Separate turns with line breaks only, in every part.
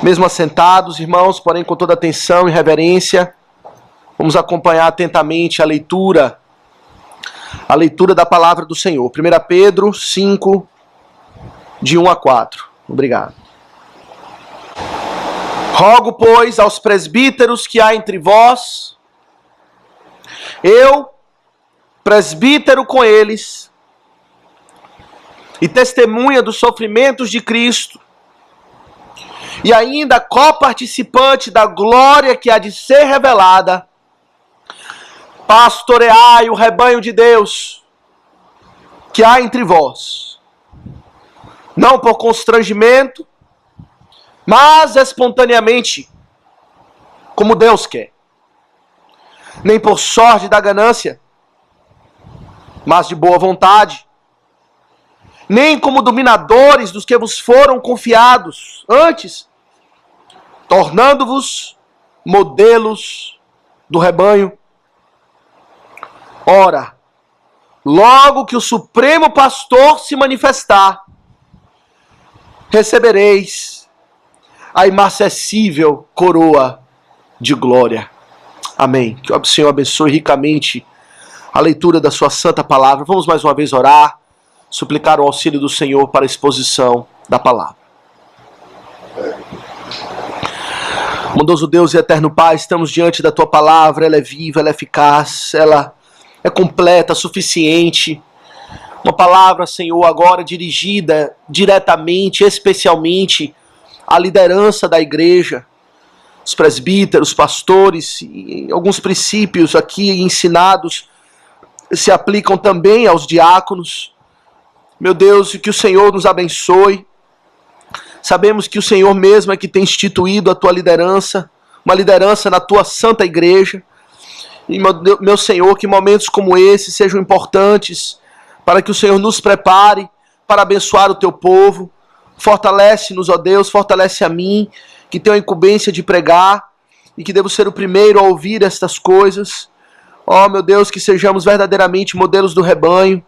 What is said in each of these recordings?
Mesmo assentados, irmãos, porém com toda atenção e reverência, vamos acompanhar atentamente a leitura da palavra do Senhor. 1 Pedro 5, de 1 a 4. Obrigado. Rogo, pois, aos presbíteros que há entre vós, eu, presbítero com eles, e testemunha dos sofrimentos de Cristo, e ainda coparticipante da glória que há de ser revelada, pastoreai o rebanho de Deus que há entre vós, não por constrangimento, mas espontaneamente, como Deus quer, nem por sorte da ganância, mas de boa vontade, nem como dominadores dos que vos foram confiados, antes, tornando-vos modelos do rebanho. Ora, logo que o Supremo Pastor se manifestar, recebereis a imarcessível coroa de glória. Amém. Que o Senhor abençoe ricamente a leitura da sua santa palavra. Vamos mais uma vez orar, suplicar o auxílio do Senhor para a exposição da palavra. Bondoso Deus e eterno Pai, estamos diante da Tua palavra. Ela é viva, ela é eficaz, ela é completa, suficiente. Uma palavra, Senhor, agora dirigida diretamente, especialmente à liderança da igreja, os presbíteros, pastores, e alguns princípios aqui ensinados se aplicam também aos diáconos. Meu Deus, que o Senhor nos abençoe. Sabemos que o Senhor mesmo é que tem instituído a Tua liderança, uma liderança na Tua santa igreja. E meu Senhor, que momentos como esse sejam importantes para que o Senhor nos prepare para abençoar o Teu povo. Fortalece-nos, ó Deus, fortalece a mim, que tenho a incumbência de pregar e que devo ser o primeiro a ouvir estas coisas. Ó meu Deus, que sejamos verdadeiramente modelos do rebanho.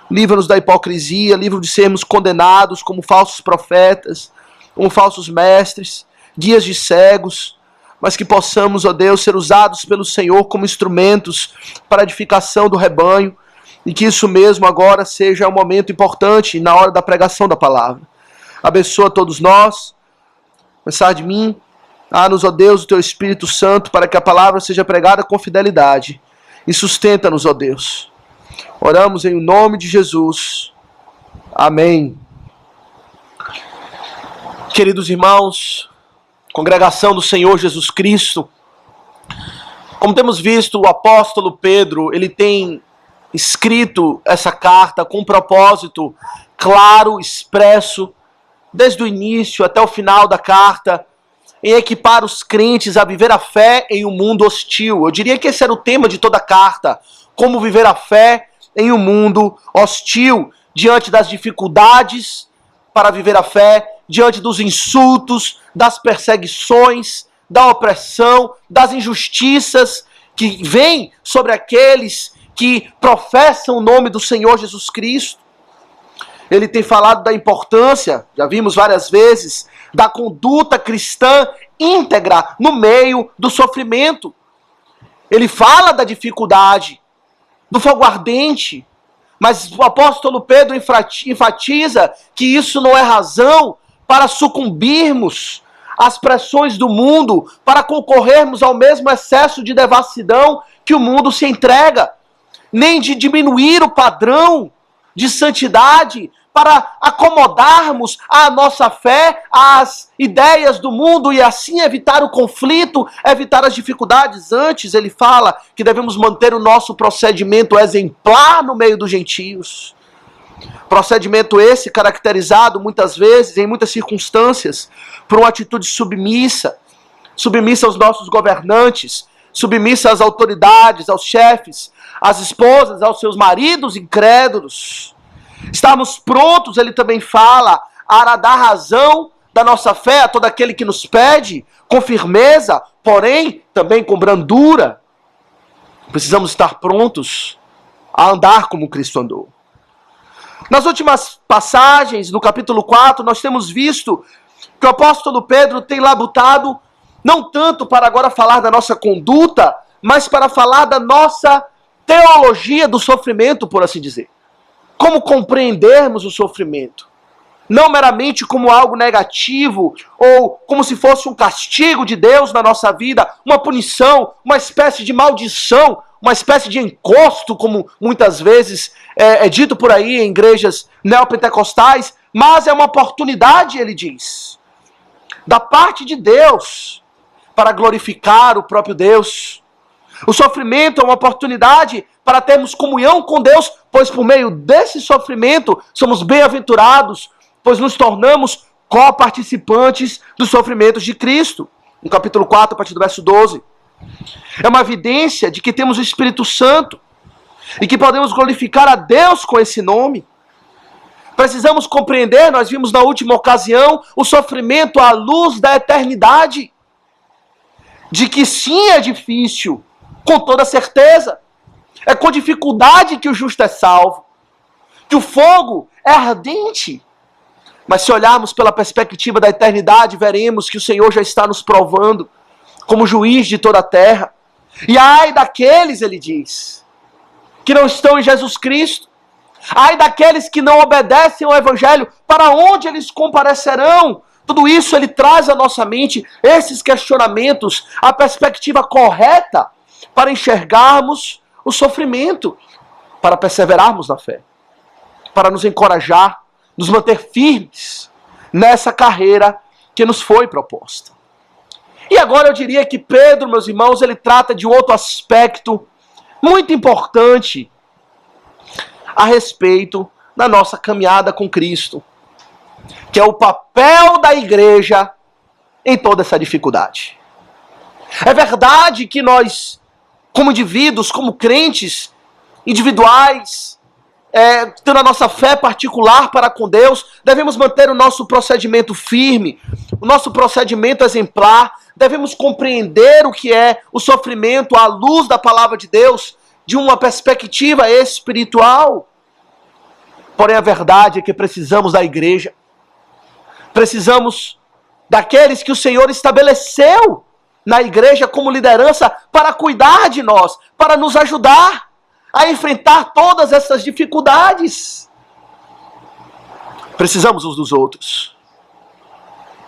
Livra-nos da hipocrisia, livra-nos de sermos condenados como falsos profetas, como falsos mestres, guias de cegos, mas que possamos, ó Deus, ser usados pelo Senhor como instrumentos para a edificação do rebanho, e que isso mesmo agora seja um momento importante na hora da pregação da palavra. Abençoa todos nós, começar de mim, dá-nos, ó Deus, o Teu Espírito Santo, para que a palavra seja pregada com fidelidade, e sustenta-nos, ó Deus. Oramos em nome de Jesus. Amém. Queridos irmãos, congregação do Senhor Jesus Cristo, como temos visto, o apóstolo Pedro, ele tem escrito essa carta com um propósito claro, expresso, desde o início até o final da carta, em equipar os crentes a viver a fé em um mundo hostil. Eu diria que esse era o tema de toda a carta, como viver a fé em um mundo hostil, diante das dificuldades para viver a fé, diante dos insultos, das perseguições, da opressão, das injustiças que vêm sobre aqueles que professam o nome do Senhor Jesus Cristo. Ele tem falado da importância, já vimos várias vezes, da conduta cristã íntegra no meio do sofrimento. Ele fala da dificuldade, do fogo ardente, mas o apóstolo Pedro enfatiza que isso não é razão para sucumbirmos às pressões do mundo, para concorrermos ao mesmo excesso de devassidão que o mundo se entrega, nem de diminuir o padrão de santidade para acomodarmos a nossa fé às ideias do mundo e assim evitar o conflito, evitar as dificuldades. Antes ele fala que devemos manter o nosso procedimento exemplar no meio dos gentios. Procedimento esse caracterizado muitas vezes, em muitas circunstâncias, por uma atitude submissa, submissa aos nossos governantes, submissa às autoridades, aos chefes, às esposas, aos seus maridos incrédulos. Estarmos prontos, ele também fala, a dar razão da nossa fé a todo aquele que nos pede, com firmeza, porém também com brandura. Precisamos estar prontos a andar como Cristo andou. Nas últimas passagens, no capítulo 4, nós temos visto que o apóstolo Pedro tem labutado, não tanto para agora falar da nossa conduta, mas para falar da nossa teologia do sofrimento, por assim dizer. Como compreendermos o sofrimento. Não meramente como algo negativo, ou como se fosse um castigo de Deus na nossa vida, uma punição, uma espécie de maldição, uma espécie de encosto, como muitas vezes é dito por aí em igrejas neopentecostais, mas é uma oportunidade, ele diz, da parte de Deus, para glorificar o próprio Deus. O sofrimento é uma oportunidade para termos comunhão com Deus, pois por meio desse sofrimento somos bem-aventurados, pois nos tornamos co-participantes dos sofrimentos de Cristo. No capítulo 4, a partir do verso 12. É uma evidência de que temos o Espírito Santo e que podemos glorificar a Deus com esse nome. Precisamos compreender, nós vimos na última ocasião, o sofrimento à luz da eternidade. De que sim é difícil, com toda certeza. É com dificuldade que o justo é salvo. Que o fogo é ardente. Mas se olharmos pela perspectiva da eternidade, veremos que o Senhor já está nos provando como juiz de toda a terra. E ai daqueles, ele diz, que não estão em Jesus Cristo. Ai daqueles que não obedecem ao Evangelho, para onde eles comparecerão? Tudo isso ele traz à nossa mente, esses questionamentos, a perspectiva correta para enxergarmos o sofrimento, para perseverarmos na fé, para nos encorajar, nos manter firmes nessa carreira que nos foi proposta. E agora eu diria que Pedro, meus irmãos, ele trata de outro aspecto muito importante a respeito da nossa caminhada com Cristo, que é o papel da igreja em toda essa dificuldade. É verdade que nós, como indivíduos, como crentes individuais, tendo a nossa fé particular para com Deus, devemos manter o nosso procedimento firme, o nosso procedimento exemplar, devemos compreender o que é o sofrimento à luz da palavra de Deus, de uma perspectiva espiritual. Porém, a verdade é que precisamos da igreja, precisamos daqueles que o Senhor estabeleceu na igreja como liderança para cuidar de nós, para nos ajudar a enfrentar todas essas dificuldades. Precisamos uns dos outros.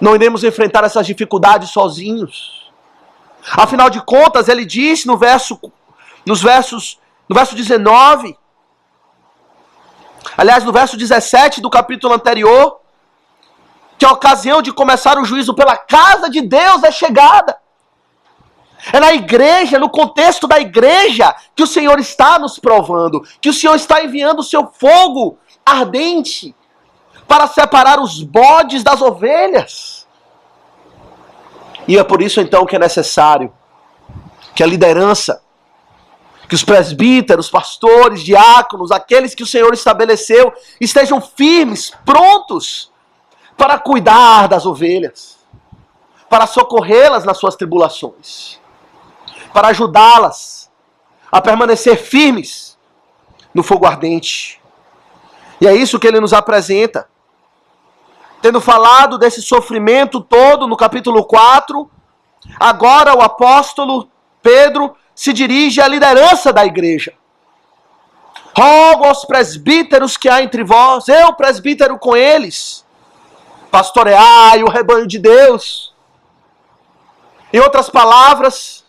Não iremos enfrentar essas dificuldades sozinhos. Afinal de contas, ele diz no verso 19, aliás, no verso 17 do capítulo anterior, que a ocasião de começar o juízo pela casa de Deus é chegada. É na igreja, no contexto da igreja, que o Senhor está nos provando, que o Senhor está enviando o seu fogo ardente para separar os bodes das ovelhas. E é por isso então que é necessário que a liderança, que os presbíteros, pastores, diáconos, aqueles que o Senhor estabeleceu, estejam firmes, prontos para cuidar das ovelhas, para socorrê-las nas suas tribulações, para ajudá-las a permanecer firmes no fogo ardente. E é isso que ele nos apresenta. Tendo falado desse sofrimento todo no capítulo 4, agora o apóstolo Pedro se dirige à liderança da igreja. Rogo aos presbíteros que há entre vós, eu presbítero com eles, pastoreai o rebanho de Deus. Em outras palavras,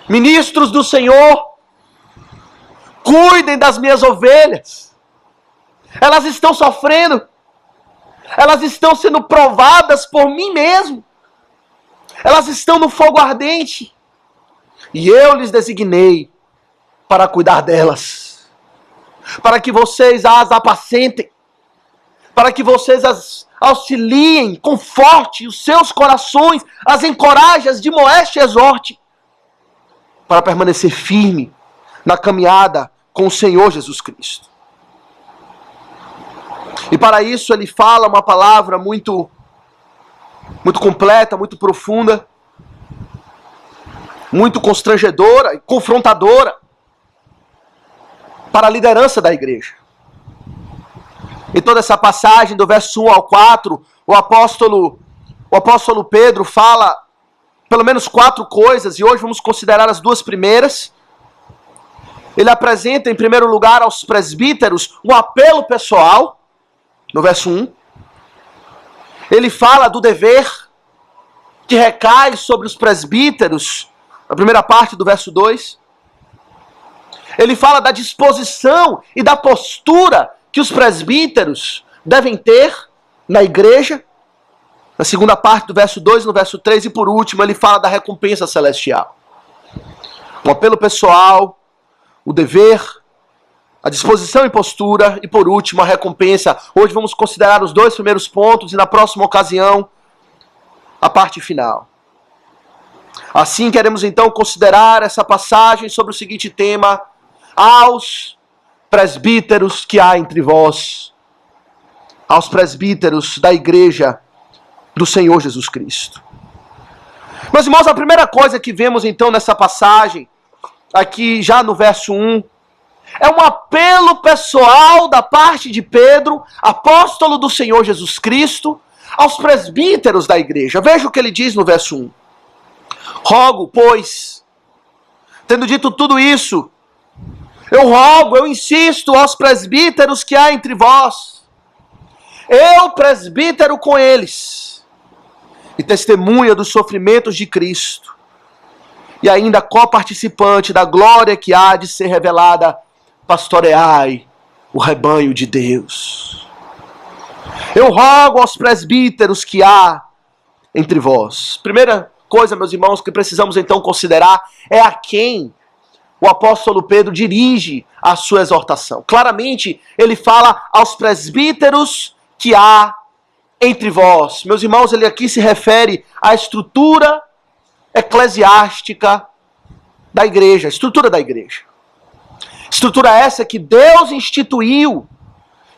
ministros do Senhor, cuidem das minhas ovelhas. Elas estão sofrendo, elas estão sendo provadas por mim mesmo, elas estão no fogo ardente, e eu lhes designei para cuidar delas, para que vocês as apacentem, para que vocês as auxiliem, conforte os seus corações, as encoraje, as admoeste e exorte, para permanecer firme na caminhada com o Senhor Jesus Cristo. E para isso ele fala uma palavra muito completa, muito profunda, muito constrangedora e confrontadora para a liderança da igreja. Em toda essa passagem, do verso 1 ao 4, o apóstolo Pedro fala pelo menos 4 coisas, e hoje vamos considerar as 2 primeiras. Ele apresenta, em primeiro lugar, aos presbíteros um apelo pessoal, no verso 1. Ele fala do dever que recai sobre os presbíteros, na primeira parte do verso 2. Ele fala da disposição e da postura que os presbíteros devem ter na igreja, na segunda parte do verso 2, no verso 3, e por último ele fala da recompensa celestial. Um apelo pessoal, o dever, a disposição e postura, e por último a recompensa. Hoje vamos considerar os 2 primeiros pontos e na próxima ocasião a parte final. Assim queremos então considerar essa passagem sobre o seguinte tema: aos presbíteros que há entre vós, aos presbíteros da igreja do Senhor Jesus Cristo. Meus irmãos, a primeira coisa que vemos então nessa passagem, aqui já no verso 1, é um apelo pessoal da parte de Pedro, apóstolo do Senhor Jesus Cristo, aos presbíteros da igreja. Veja o que ele diz no verso 1. Rogo, pois, tendo dito tudo isso, eu rogo, eu insisto aos presbíteros que há entre vós, eu presbítero com eles, e testemunha dos sofrimentos de Cristo, e ainda coparticipante da glória que há de ser revelada, pastoreai o rebanho de Deus. Eu rogo aos presbíteros que há entre vós. Primeira coisa, meus irmãos, que precisamos então considerar é a quem o apóstolo Pedro dirige a sua exortação. Claramente, ele fala aos presbíteros que há entre vós. Meus irmãos, ele aqui se refere à estrutura eclesiástica da igreja, a estrutura da igreja. Estrutura essa que Deus instituiu,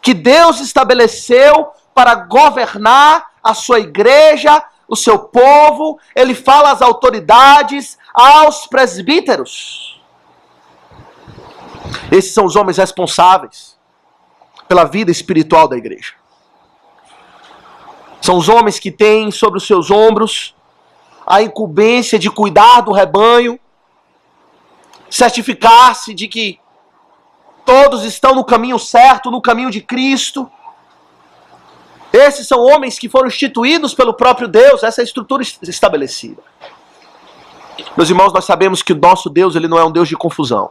que Deus estabeleceu para governar a sua igreja, o seu povo. Ele fala às autoridades, aos presbíteros. Esses são os homens responsáveis pela vida espiritual da igreja. São os homens que têm sobre os seus ombros a incumbência de cuidar do rebanho, certificar-se de que todos estão no caminho certo, no caminho de Cristo. Esses são homens que foram instituídos pelo próprio Deus, essa é a estrutura estabelecida. Meus irmãos, nós sabemos que o nosso Deus, ele não é um Deus de confusão.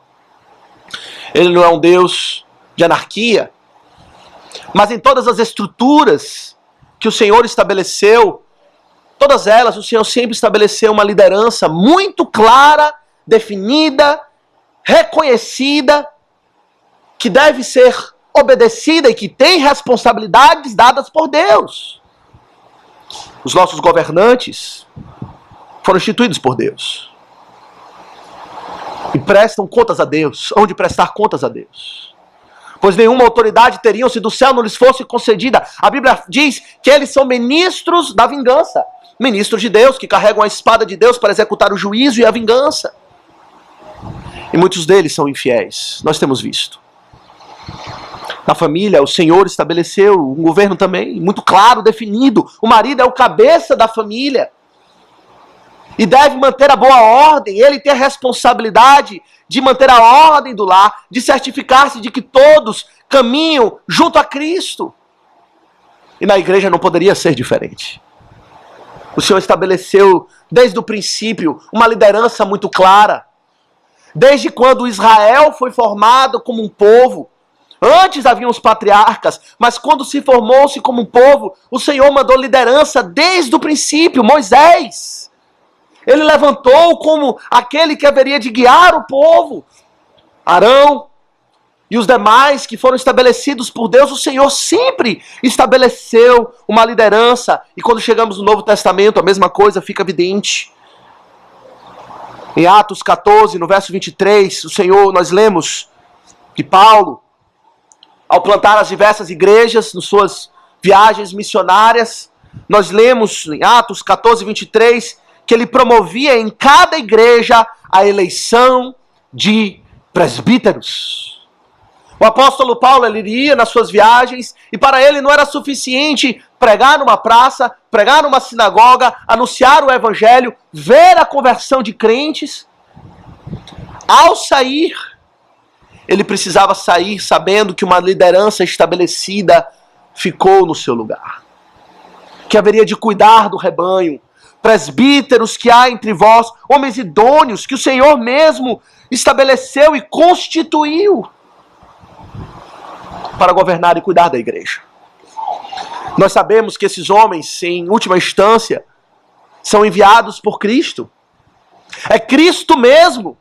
Ele não é um Deus de anarquia. Mas em todas as estruturas que o Senhor estabeleceu, todas elas, o Senhor sempre estabeleceu uma liderança muito clara, definida, reconhecida, que deve ser obedecida e que tem responsabilidades dadas por Deus. Os nossos governantes foram instituídos por Deus e prestam contas a Deus, onde prestar contas a Deus. Pois nenhuma autoridade teriam se do céu não lhes fosse concedida. A Bíblia diz que eles são ministros da vingança, ministros de Deus, que carregam a espada de Deus para executar o juízo e a vingança. E muitos deles são infiéis, nós temos visto. Na família, o Senhor estabeleceu um governo também muito claro, definido. O marido é o cabeça da família e deve manter a boa ordem. Ele tem a responsabilidade de manter a ordem do lar, de certificar-se de que todos caminham junto a Cristo. E na igreja não poderia ser diferente. O Senhor estabeleceu desde o princípio uma liderança muito clara. Desde quando Israel foi formado como um povo, antes haviam os patriarcas, mas quando se formou-se como um povo, o Senhor mandou liderança desde o princípio. Moisés, ele levantou como aquele que haveria de guiar o povo. Arão e os demais que foram estabelecidos por Deus, o Senhor sempre estabeleceu uma liderança. E quando chegamos no Novo Testamento, a mesma coisa fica evidente. Em Atos 14, no verso 23, nós lemos que Paulo, ao plantar as diversas igrejas nas suas viagens missionárias, nós lemos em Atos 14, 23, que ele promovia em cada igreja a eleição de presbíteros. O apóstolo Paulo, ele ia nas suas viagens e para ele não era suficiente pregar numa praça, pregar numa sinagoga, anunciar o evangelho, ver a conversão de crentes. Ao sair, ele precisava sair sabendo que uma liderança estabelecida ficou no seu lugar, que haveria de cuidar do rebanho, presbíteros que há entre vós, homens idôneos que o Senhor mesmo estabeleceu e constituiu para governar e cuidar da igreja. Nós sabemos que esses homens, em última instância, são enviados por Cristo. É Cristo mesmo,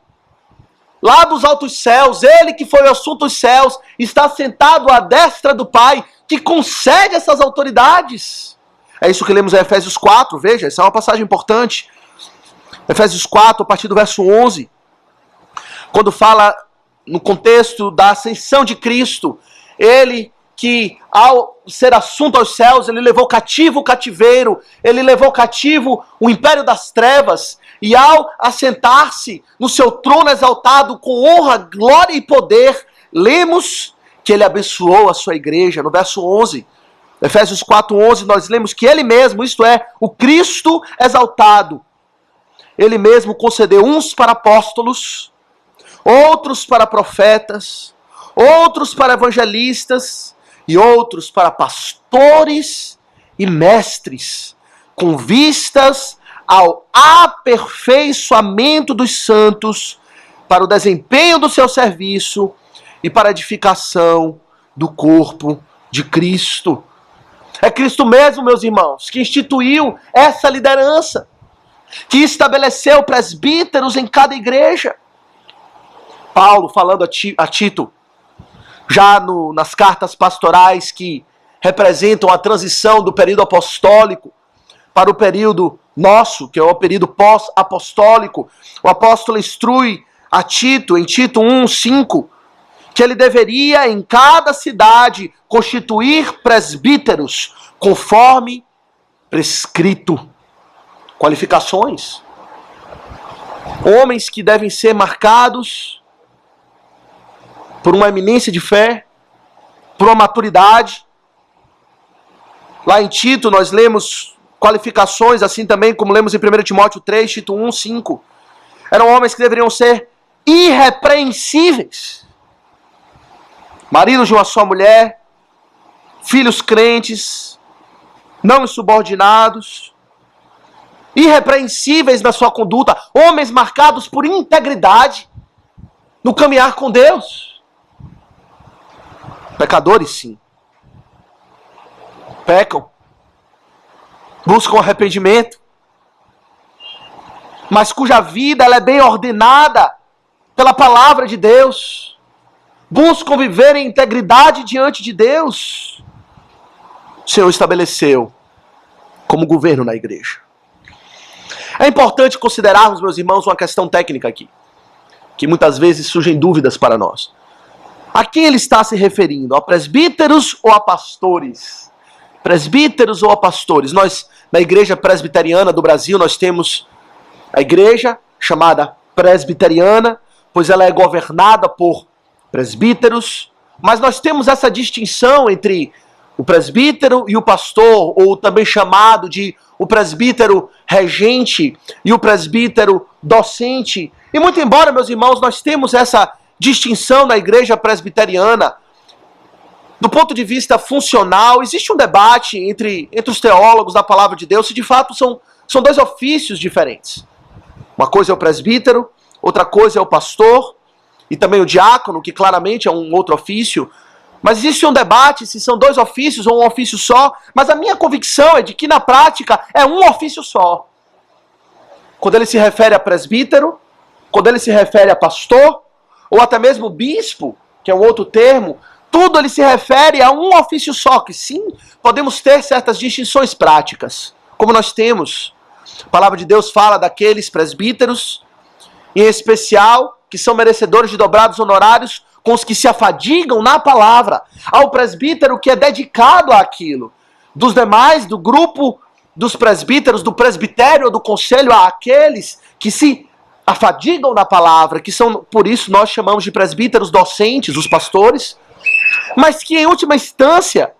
lá dos altos céus, ele que foi o assunto dos céus, está sentado à destra do Pai, que concede essas autoridades. É isso que lemos em Efésios 4, veja, essa é uma passagem importante. Efésios 4, a partir do verso 11, quando fala no contexto da ascensão de Cristo, ele que ao ser assunto aos céus, ele levou cativo o cativeiro, ele levou cativo o império das trevas, e ao assentar-se no seu trono exaltado com honra, glória e poder, lemos que ele abençoou a sua igreja. No verso 11, Efésios 4:11, nós lemos que ele mesmo, isto é, o Cristo exaltado, ele mesmo concedeu uns para apóstolos, outros para profetas, outros para evangelistas e outros para pastores e mestres, com vistas ao aperfeiçoamento dos santos, para o desempenho do seu serviço e para a edificação do corpo de Cristo. É Cristo mesmo, meus irmãos, que instituiu essa liderança, que estabeleceu presbíteros em cada igreja. Paulo, falando a Tito, já nas cartas pastorais que representam a transição do período apostólico para o período nosso, que é o período pós-apostólico, o apóstolo instrui a Tito, em Tito 1:5, que ele deveria em cada cidade constituir presbíteros conforme prescrito. Qualificações. Homens que devem ser marcados por uma eminência de fé, por uma maturidade. Lá em Tito nós lemos qualificações, assim também como lemos em 1 Timóteo 3, Tito 1:5. Eram homens que deveriam ser irrepreensíveis. Maridos de uma só mulher, filhos crentes, não insubordinados, irrepreensíveis na sua conduta, homens marcados por integridade no caminhar com Deus. Pecadores, sim. Pecam. Buscam arrependimento. Mas cuja vida ela é bem ordenada pela palavra de Deus. Buscam viver em integridade diante de Deus. O Senhor estabeleceu como governo na igreja. É importante considerarmos, meus irmãos, uma questão técnica aqui, que muitas vezes surgem dúvidas para nós. A quem ele está se referindo? A presbíteros ou a pastores? Presbíteros ou a pastores? Nós, na igreja presbiteriana do Brasil, nós temos a igreja chamada presbiteriana, pois ela é governada por presbíteros, mas nós temos essa distinção entre o presbítero e o pastor, ou também chamado de o presbítero regente e o presbítero docente. E muito embora, meus irmãos, nós temos essa distinção na igreja presbiteriana, do ponto de vista funcional, existe um debate entre os teólogos da palavra de Deus se de fato são dois ofícios diferentes. Uma coisa é o presbítero, outra coisa é o pastor, e também o diácono, que claramente é um outro ofício. Mas existe um debate se são dois ofícios ou um ofício só, mas a minha convicção é de que na prática é um ofício só. Quando ele se refere a presbítero, quando ele se refere a pastor, ou até mesmo bispo, que é um outro termo, tudo ele se refere a um ofício só, que sim, podemos ter certas distinções práticas, como nós temos. A palavra de Deus fala daqueles presbíteros, em especial, que são merecedores de dobrados honorários, com os que se afadigam na palavra, ao presbítero que é dedicado àquilo. Dos demais, do grupo dos presbíteros, do presbitério ou do conselho, àqueles que se afadigam na palavra, que são, por isso nós chamamos de presbíteros docentes, os pastores, mas que em última instância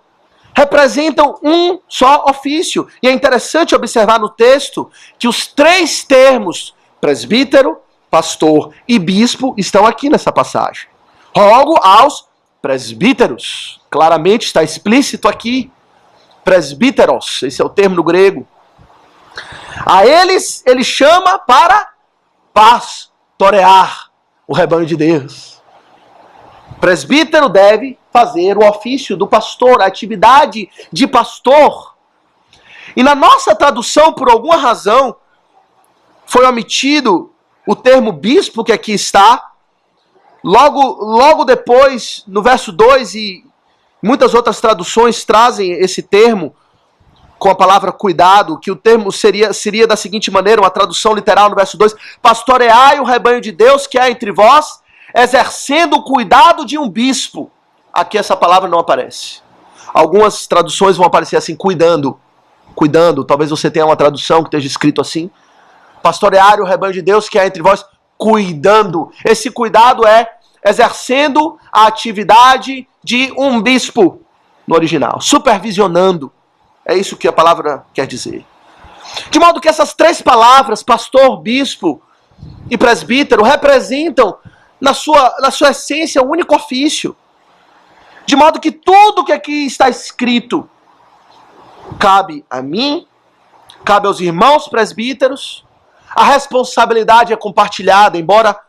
representam um só ofício. E é interessante observar no texto que os três termos, presbítero, pastor e bispo, estão aqui nessa passagem. Rogo aos presbíteros, claramente está explícito aqui, presbíteros, esse é o termo no grego. A eles, ele chama para pastorear o rebanho de Deus. O presbítero deve fazer o ofício do pastor, a atividade de pastor. E na nossa tradução, por alguma razão, foi omitido o termo bispo, que aqui está. Logo depois, no verso 2, e muitas outras traduções trazem esse termo com a palavra cuidado, que o termo seria da seguinte maneira, uma tradução literal no verso 2, pastoreai o rebanho de Deus que há entre vós, exercendo o cuidado de um bispo. Aqui essa palavra não aparece. Algumas traduções vão aparecer assim, cuidando, talvez você tenha uma tradução que esteja escrito assim, pastoreai o rebanho de Deus que há entre vós, cuidando. Esse cuidado é exercendo a atividade de um bispo, no original, supervisionando. É isso que a palavra quer dizer. De modo que essas três palavras, pastor, bispo e presbítero, representam na sua essência um único ofício. De modo que tudo que aqui está escrito cabe a mim, cabe aos irmãos presbíteros, a responsabilidade é compartilhada, embora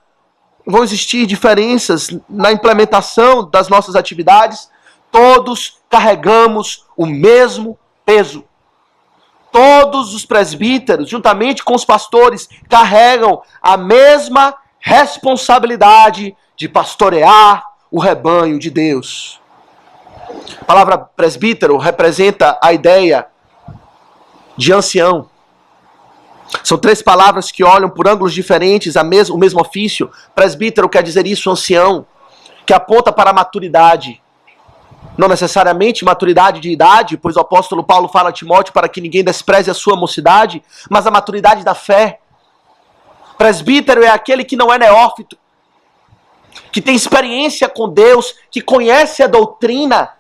vão existir diferenças na implementação das nossas atividades, todos carregamos o mesmo peso. Todos os presbíteros, juntamente com os pastores, carregam a mesma responsabilidade de pastorear o rebanho de Deus. A palavra presbítero representa a ideia de ancião. São três palavras que olham por ângulos diferentes o mesmo ofício. Presbítero quer dizer isso, ancião, que aponta para a maturidade. Não necessariamente maturidade de idade, pois o apóstolo Paulo fala a Timóteo para que ninguém despreze a sua mocidade, mas a maturidade da fé. Presbítero é aquele que não é neófito, que tem experiência com Deus, que conhece a doutrina,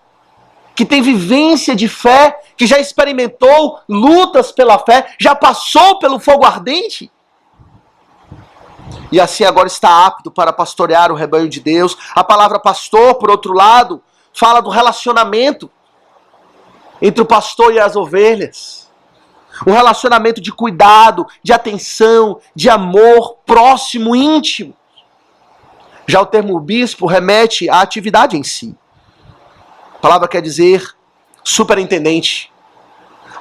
que tem vivência de fé, que já experimentou lutas pela fé, já passou pelo fogo ardente. E assim agora está apto para pastorear o rebanho de Deus. A palavra pastor, por outro lado, fala do relacionamento entre o pastor e as ovelhas. Um relacionamento de cuidado, de atenção, de amor próximo, íntimo. Já o termo bispo remete à atividade em si. A palavra quer dizer superintendente,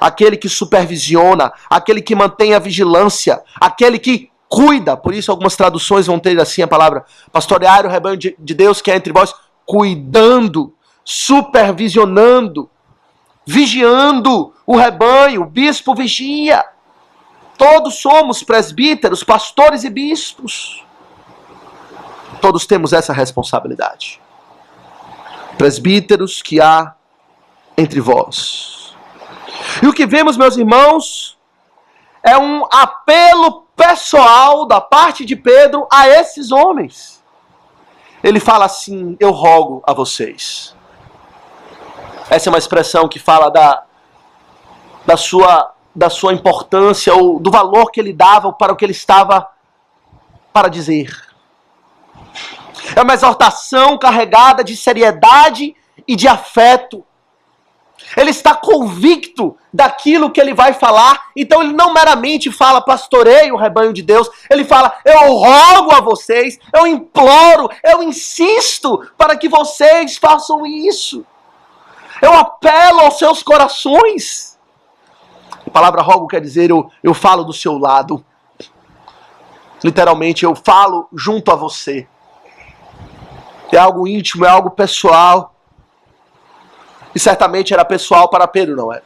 aquele que supervisiona, aquele que mantém a vigilância, aquele que cuida. Por isso algumas traduções vão ter assim a palavra pastorear o rebanho de Deus que é entre vós, cuidando, supervisionando, vigiando o rebanho. O bispo vigia. Todos somos presbíteros, pastores e bispos. Todos temos essa responsabilidade. Presbíteros que há entre vós. E o que vemos, meus irmãos, é um apelo pessoal da parte de Pedro a esses homens. Ele fala assim: eu rogo a vocês. Essa é uma expressão que fala da sua importância, ou do valor que ele dava para o que ele estava para dizer. É uma exortação carregada de seriedade e de afeto. Ele está convicto daquilo que ele vai falar, então ele não meramente fala pastoreie o rebanho de Deus, ele fala eu rogo a vocês, eu imploro, eu insisto para que vocês façam isso. Eu apelo aos seus corações. A palavra rogo quer dizer eu falo do seu lado. Literalmente, eu falo junto a você. É algo íntimo, é algo pessoal. E certamente era pessoal para Pedro, não é?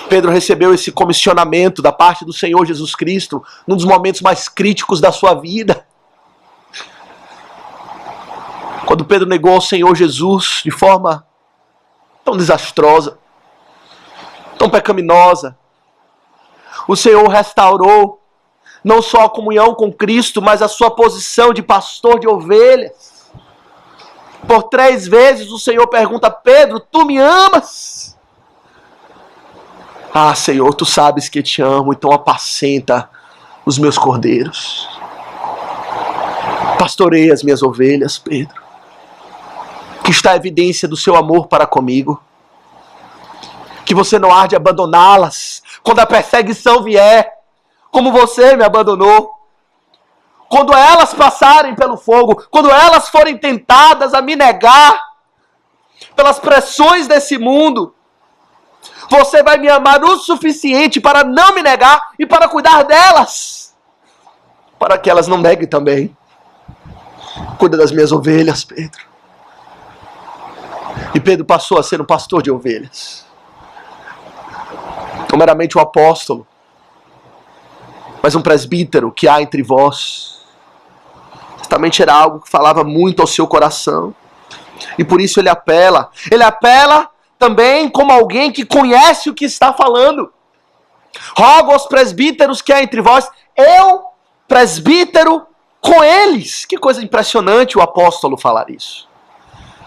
Pedro recebeu esse comissionamento da parte do Senhor Jesus Cristo num dos momentos mais críticos da sua vida. Quando Pedro negou ao Senhor Jesus de forma tão desastrosa, tão pecaminosa, o Senhor restaurou não só a comunhão com Cristo, mas a sua posição de pastor de ovelhas. Por 3 vezes o Senhor pergunta: Pedro, tu me amas? Ah, Senhor, tu sabes que te amo, então apacenta os meus cordeiros. Pastoreia as minhas ovelhas, Pedro. Que está a evidência do seu amor para comigo. Que você não há de abandoná-las quando a perseguição vier, como você me abandonou. Quando elas passarem pelo fogo, quando elas forem tentadas a me negar pelas pressões desse mundo, você vai me amar o suficiente para não me negar e para cuidar delas, para que elas não neguem também. Cuida das minhas ovelhas, Pedro. E Pedro passou a ser um pastor de ovelhas. Não meramente um apóstolo, mas um presbítero que há entre vós. Certamente era algo que falava muito ao seu coração. E por isso ele apela. Ele apela também como alguém que conhece o que está falando. Rogo aos presbíteros que há entre vós, eu, presbítero, com eles. Que coisa impressionante o apóstolo falar isso.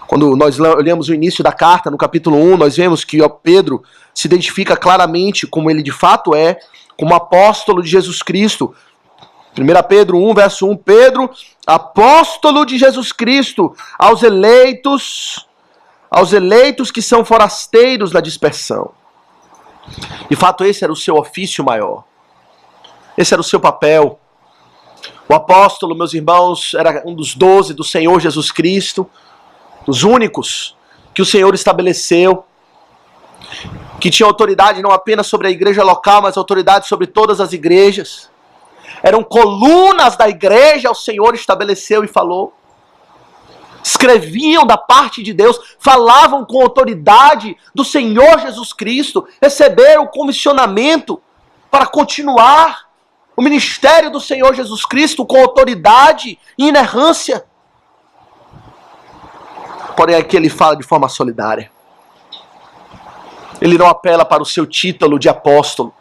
Quando nós olhamos o início da carta, no capítulo 1, nós vemos que Pedro se identifica claramente como ele de fato é, como apóstolo de Jesus Cristo. 1 Pedro 1, verso 1, Pedro, apóstolo de Jesus Cristo, aos eleitos que são forasteiros na dispersão. De fato, esse era o seu ofício maior. Esse era o seu papel. O apóstolo, meus irmãos, era um dos 12 do Senhor Jesus Cristo, os únicos que o Senhor estabeleceu, que tinha autoridade não apenas sobre a igreja local, mas autoridade sobre todas as igrejas. Eram colunas da igreja, o Senhor estabeleceu e falou. Escreviam da parte de Deus, falavam com autoridade do Senhor Jesus Cristo, receberam o comissionamento para continuar o ministério do Senhor Jesus Cristo com autoridade e inerrância. Porém, aqui ele fala de forma solidária. Ele não apela para o seu título de apóstolo,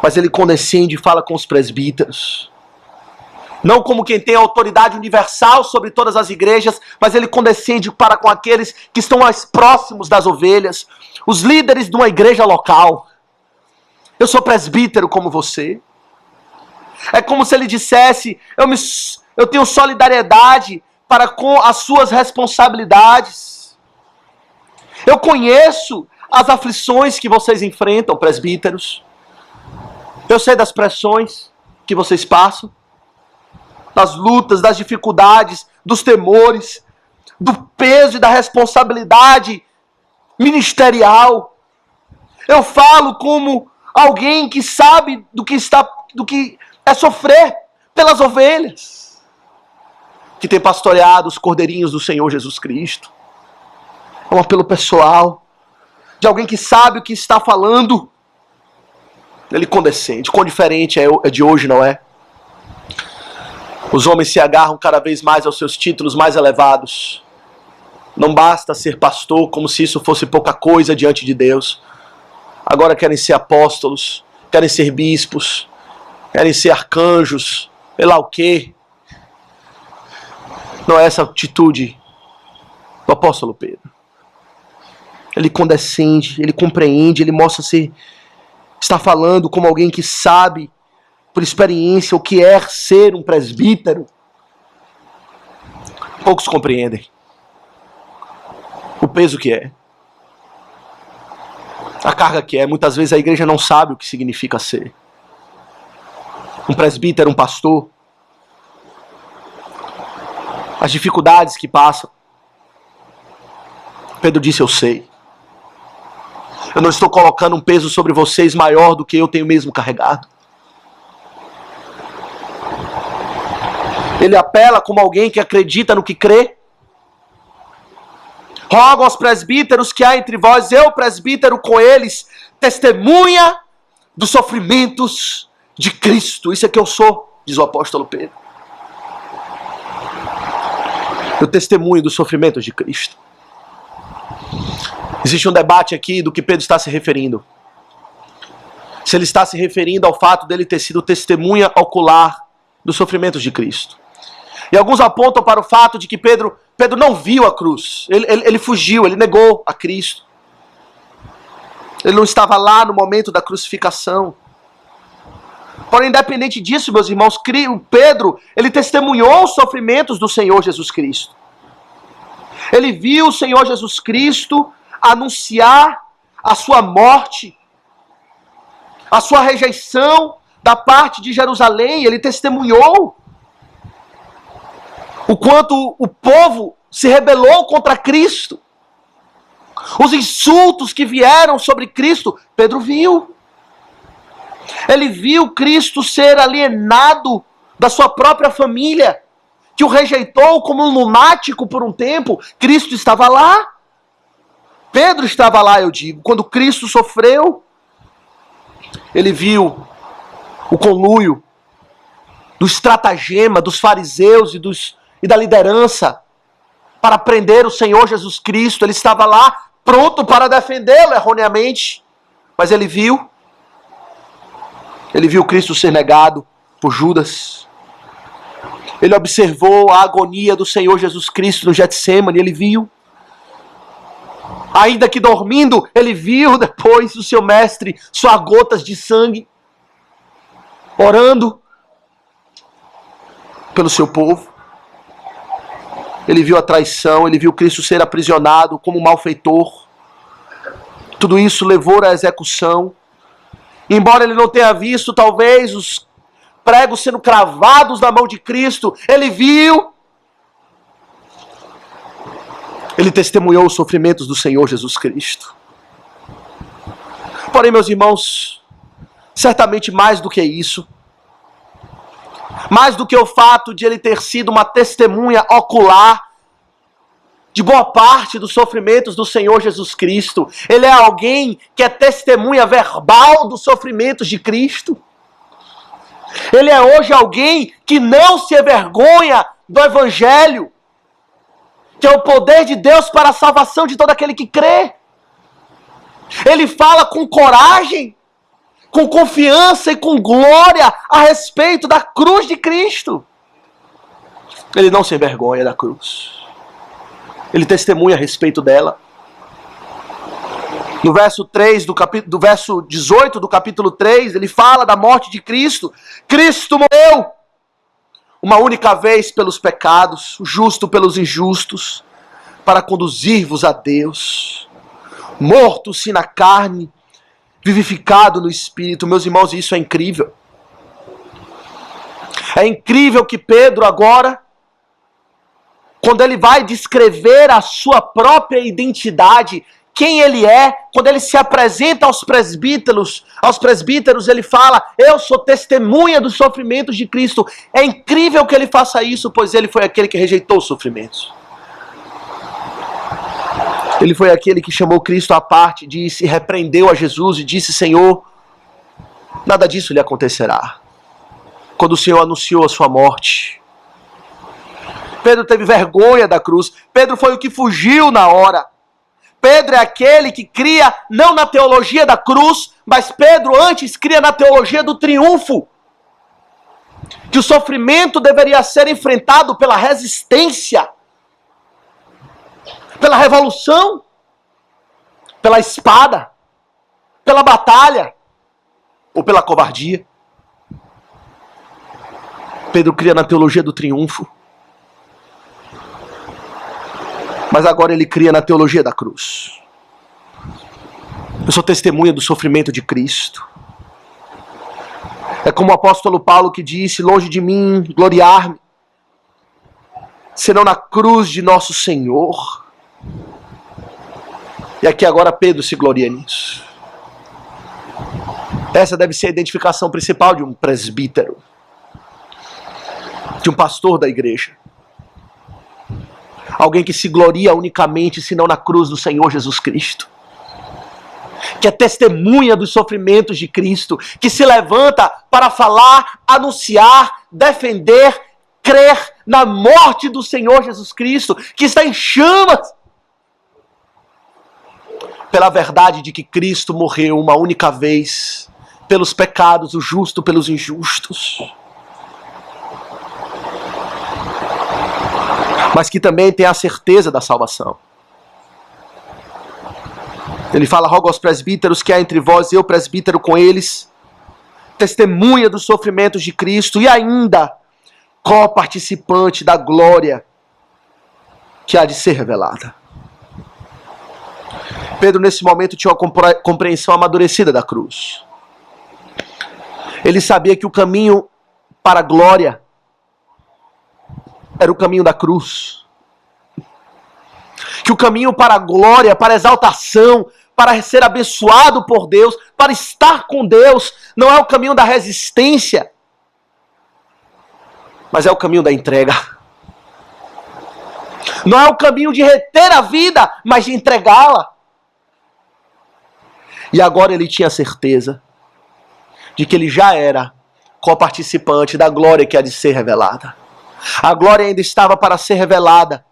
mas ele condescende e fala com os presbíteros. Não como quem tem autoridade universal sobre todas as igrejas, mas ele condescende para com aqueles que estão mais próximos das ovelhas, os líderes de uma igreja local. Eu sou presbítero como você. É como se ele dissesse: eu tenho solidariedade para com as suas responsabilidades. Eu conheço as aflições que vocês enfrentam, presbíteros. Eu sei das pressões que vocês passam, das lutas, das dificuldades, dos temores, do peso e da responsabilidade ministerial. Eu falo como alguém que sabe do que é sofrer pelas ovelhas, que tem pastoreado os cordeirinhos do Senhor Jesus Cristo. É um apelo pessoal, de alguém que sabe o que está falando. Ele condescende. Quão diferente é de hoje, não é? Os homens se agarram cada vez mais aos seus títulos mais elevados. Não basta ser pastor, como se isso fosse pouca coisa diante de Deus. Agora querem ser apóstolos, querem ser bispos, querem ser arcanjos, sei lá o quê. Não é essa atitude do apóstolo Pedro. Ele condescende, ele compreende, ele mostra ser, está falando como alguém que sabe, por experiência, o que é ser um presbítero. Poucos compreendem o peso que é, a carga que é. Muitas vezes a igreja não sabe o que significa ser um presbítero, um pastor. As dificuldades que passam. Pedro disse: eu sei. Eu não estou colocando um peso sobre vocês maior do que eu tenho mesmo carregado. Ele apela como alguém que acredita no que crê. Rogo aos presbíteros que há entre vós, eu, presbítero, com eles, testemunha dos sofrimentos de Cristo. Isso é que eu sou, diz o apóstolo Pedro. Eu testemunho dos sofrimentos de Cristo. Existe um debate aqui do que Pedro está se referindo. Se ele está se referindo ao fato dele ter sido testemunha ocular dos sofrimentos de Cristo. E alguns apontam para o fato de que Pedro não viu a cruz. Ele fugiu, ele negou a Cristo. Ele não estava lá no momento da crucificação. Porém, independente disso, meus irmãos, Pedro, ele testemunhou os sofrimentos do Senhor Jesus Cristo. Ele viu o Senhor Jesus Cristo anunciar a sua morte, a sua rejeição da parte de Jerusalém. Ele testemunhou o quanto o povo se rebelou contra Cristo. Os insultos que vieram sobre Cristo, Pedro viu. Ele viu Cristo ser alienado da sua própria família, que o rejeitou como um lunático por um tempo. Cristo estava lá. Pedro estava lá, eu digo. Quando Cristo sofreu, ele viu o conluio do estratagema dos fariseus e da liderança para prender o Senhor Jesus Cristo. Ele estava lá pronto para defendê-lo erroneamente. Mas ele viu Cristo ser negado por Judas. Ele observou a agonia do Senhor Jesus Cristo no Getsêmani. Ele viu. Ainda que dormindo, ele viu depois o seu mestre suar gotas de sangue, orando pelo seu povo. Ele viu a traição, ele viu Cristo ser aprisionado como malfeitor. Tudo isso levou à execução. Embora ele não tenha visto, talvez, os pregos sendo cravados na mão de Cristo, ele viu. Ele testemunhou os sofrimentos do Senhor Jesus Cristo. Porém, meus irmãos, certamente mais do que isso, mais do que o fato de ele ter sido uma testemunha ocular de boa parte dos sofrimentos do Senhor Jesus Cristo, ele é alguém que é testemunha verbal dos sofrimentos de Cristo. Ele é hoje alguém que não se envergonha do Evangelho, que é o poder de Deus para a salvação de todo aquele que crê. Ele fala com coragem, com confiança e com glória a respeito da cruz de Cristo. Ele não se envergonha da cruz. Ele testemunha a respeito dela. No verso 3 do verso 18 do capítulo 3, ele fala da morte de Cristo. Cristo morreu uma única vez pelos pecados, o justo pelos injustos, para conduzir-vos a Deus. Morto-se na carne, vivificado no Espírito. Meus irmãos, isso é incrível. É incrível que Pedro agora, quando ele vai descrever a sua própria identidade, quem ele é, quando ele se apresenta aos presbíteros, ele fala: eu sou testemunha dos sofrimentos de Cristo. É incrível que ele faça isso, pois ele foi aquele que rejeitou os sofrimentos. Ele foi aquele que chamou Cristo à parte, disse, repreendeu a Jesus e disse: Senhor, nada disso lhe acontecerá. Quando o Senhor anunciou a sua morte, Pedro teve vergonha da cruz. Pedro foi o que fugiu na hora. Pedro é aquele que cria não na teologia da cruz, mas Pedro antes cria na teologia do triunfo. Que o sofrimento deveria ser enfrentado pela resistência, pela revolução, pela espada, pela batalha ou pela covardia. Pedro cria na teologia do triunfo. Mas agora ele cria na teologia da cruz. Eu sou testemunha do sofrimento de Cristo. É como o apóstolo Paulo que disse: longe de mim gloriar-me, senão na cruz de nosso Senhor. E aqui agora Pedro se gloria nisso. Essa deve ser a identificação principal de um presbítero, de um pastor da igreja. Alguém que se gloria unicamente, senão na cruz do Senhor Jesus Cristo. Que é testemunha dos sofrimentos de Cristo. Que se levanta para falar, anunciar, defender, crer na morte do Senhor Jesus Cristo. Que está em chamas pela verdade de que Cristo morreu uma única vez pelos pecados, o justo pelos injustos. mas que também tem a certeza da salvação. Ele fala: rogo aos presbíteros que há entre vós, eu presbítero com eles, testemunha dos sofrimentos de Cristo e ainda co-participante da glória que há de ser revelada. Pedro, nesse momento, tinha uma compreensão amadurecida da cruz. Ele sabia que o caminho para a glória era o caminho da cruz. Que o caminho para a glória, para a exaltação, para ser abençoado por Deus, para estar com Deus, não é o caminho da resistência, mas é o caminho da entrega. Não é o caminho de reter a vida, mas de entregá-la. E agora ele tinha certeza de que ele já era co-participante da glória que há de ser revelada. A glória ainda estava para ser revelada.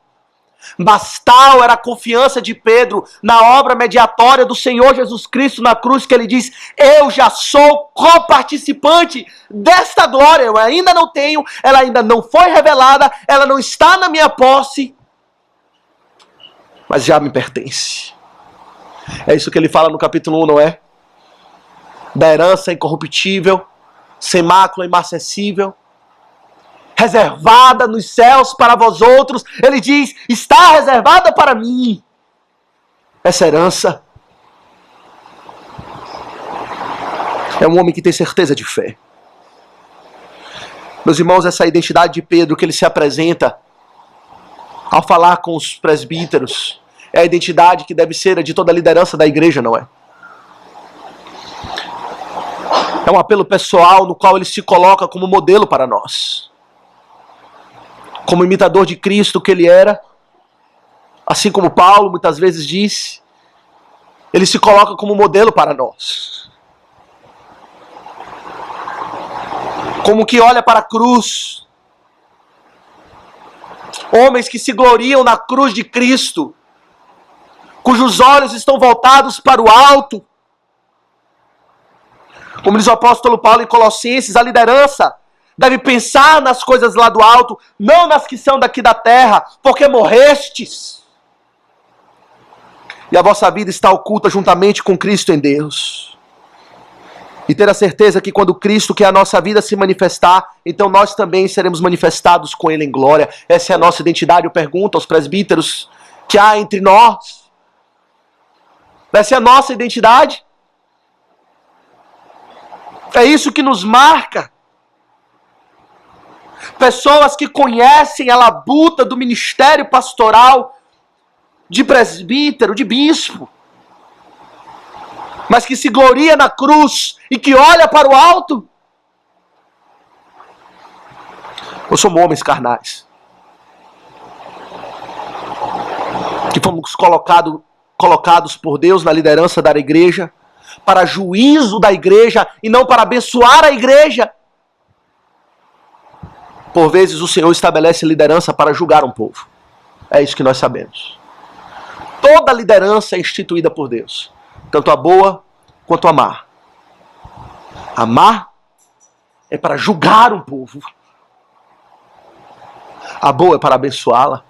Mas tal era a confiança de Pedro na obra mediatória do Senhor Jesus Cristo na cruz, que ele diz: eu já sou co-participante desta glória. Eu ainda não tenho, ela ainda não foi revelada, ela não está na minha posse, mas já me pertence. É isso que ele fala no capítulo 1, não é? Da herança incorruptível, sem mácula, imarcessível, reservada nos céus para vós outros. Ele diz: está reservada para mim essa herança. É um homem que tem certeza de fé. Meus irmãos, essa identidade de Pedro que ele se apresenta ao falar com os presbíteros é a identidade que deve ser a de toda a liderança da igreja, não é? É um apelo pessoal no qual ele se coloca como modelo para nós. Como imitador de Cristo que ele era, assim como Paulo muitas vezes disse, ele se coloca como modelo para nós. Como que olha para a cruz. Homens que se gloriam na cruz de Cristo, cujos olhos estão voltados para o alto. Como diz o apóstolo Paulo em Colossenses, a liderança deve pensar nas coisas lá do alto, não nas que são daqui da terra, porque morrestes. E a vossa vida está oculta juntamente com Cristo em Deus. E ter a certeza que quando Cristo, que é a nossa vida, se manifestar, então nós também seremos manifestados com Ele em glória. Essa é a nossa identidade. Eu pergunto aos presbíteros que há entre nós. Essa é a nossa identidade. É isso que nos marca. Pessoas que conhecem a labuta do ministério pastoral, de presbítero, de bispo, mas que se gloria na cruz e que olha para o alto. Nós somos homens carnais, que fomos colocados por Deus na liderança da igreja, para juízo da igreja e não para abençoar a igreja. Por vezes o Senhor estabelece liderança para julgar um povo. É isso que nós sabemos. Toda liderança é instituída por Deus, tanto a boa quanto a má. A má é para julgar um povo. A boa é para abençoá-la.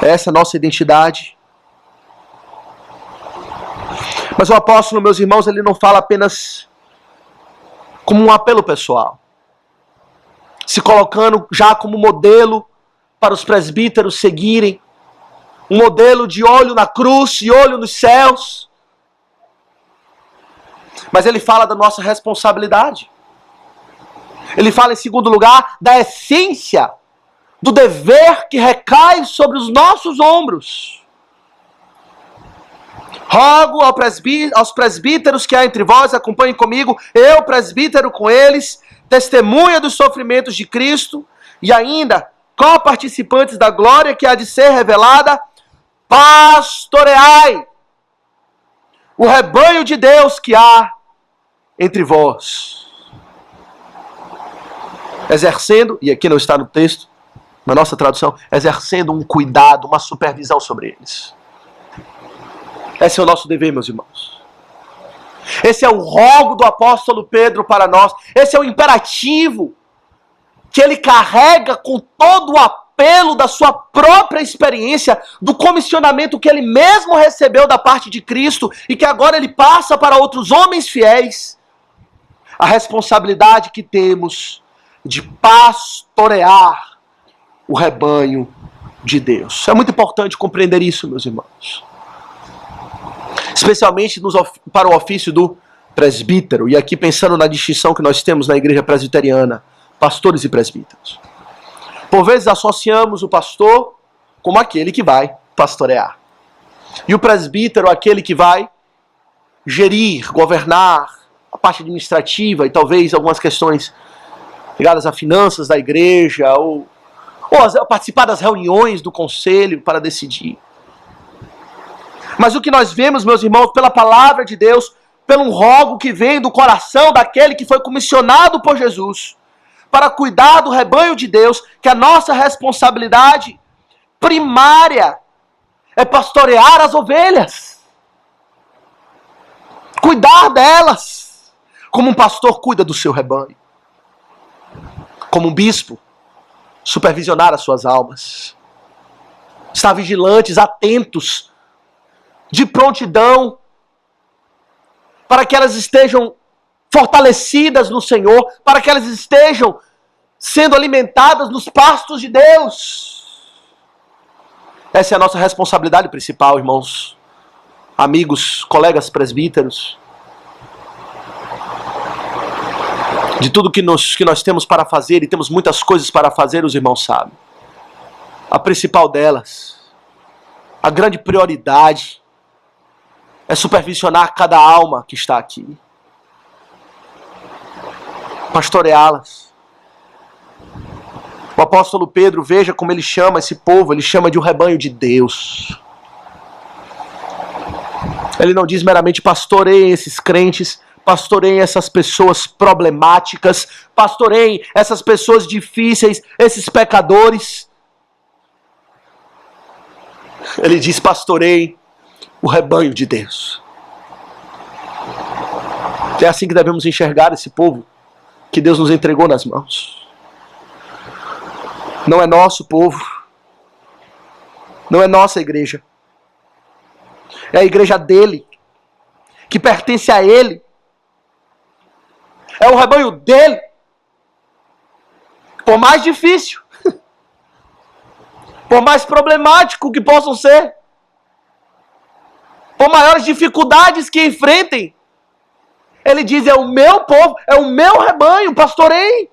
Essa é a nossa identidade. Mas o apóstolo, meus irmãos, ele não fala apenas como um apelo pessoal, se colocando já como modelo para os presbíteros seguirem, um modelo de olho na cruz e olho nos céus. Mas ele fala da nossa responsabilidade. Ele fala, em segundo lugar, da essência do dever que recai sobre os nossos ombros. Rogo aos presbíteros que há entre vós, acompanhem comigo, eu, presbítero com eles, testemunha dos sofrimentos de Cristo, e ainda co-participantes da glória que há de ser revelada, pastoreai o rebanho de Deus que há entre vós. Exercendo, e aqui não está no texto, na nossa tradução, exercendo um cuidado, uma supervisão sobre eles. Esse é o nosso dever, meus irmãos. Esse é o rogo do apóstolo Pedro para nós. Esse é o imperativo que ele carrega com todo o apelo da sua própria experiência, do comissionamento que ele mesmo recebeu da parte de Cristo e que agora ele passa para outros homens fiéis, a responsabilidade que temos de pastorear o rebanho de Deus. É muito importante compreender isso, meus irmãos. Especialmente para o ofício do presbítero. E aqui pensando na distinção que nós temos na igreja presbiteriana, pastores e presbíteros. Por vezes associamos o pastor como aquele que vai pastorear. E o presbítero, aquele que vai gerir, governar a parte administrativa e talvez algumas questões ligadas a finanças da igreja, ou participar das reuniões do conselho para decidir. Mas o que nós vemos, meus irmãos, pela palavra de Deus, pelo rogo que vem do coração daquele que foi comissionado por Jesus, para cuidar do rebanho de Deus, que a nossa responsabilidade primária é pastorear as ovelhas, cuidar delas, como um pastor cuida do seu rebanho, como um bispo, supervisionar as suas almas, estar vigilantes, atentos, de prontidão, para que elas estejam fortalecidas no Senhor, para que elas estejam sendo alimentadas nos pastos de Deus. Essa é a nossa responsabilidade principal, irmãos, amigos, colegas presbíteros. De tudo que nós temos para fazer, e temos muitas coisas para fazer, os irmãos sabem. A principal delas, a grande prioridade, é supervisionar cada alma que está aqui. Pastoreá-las. O apóstolo Pedro, veja como ele chama esse povo, ele chama de um rebanho de Deus. Ele não diz meramente pastoreiem esses crentes, pastoreiem essas pessoas problemáticas, pastoreiem essas pessoas difíceis, esses pecadores. Ele diz pastoreiem o rebanho de Deus. É assim que devemos enxergar esse povo que Deus nos entregou nas mãos. Não é nosso povo, não é nossa igreja, é a igreja dele, que pertence a ele, é o rebanho dele. Por mais difícil, por mais problemático que possam ser, por maiores dificuldades que enfrentem, ele diz, é o meu povo, é o meu rebanho, pastorei.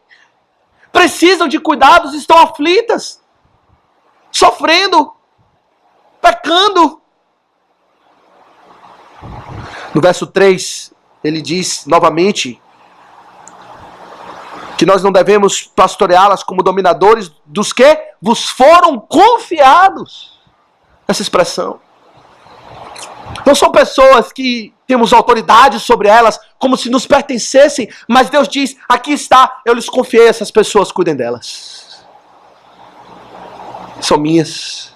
Precisam de cuidados, estão aflitas, sofrendo, pecando. No verso 3, ele diz novamente que nós não devemos pastoreá-las como dominadores dos que vos foram confiados. Essa expressão. Não são pessoas que temos autoridade sobre elas, como se nos pertencessem, mas Deus diz, aqui está, eu lhes confiei, essas pessoas, cuidem delas. São minhas.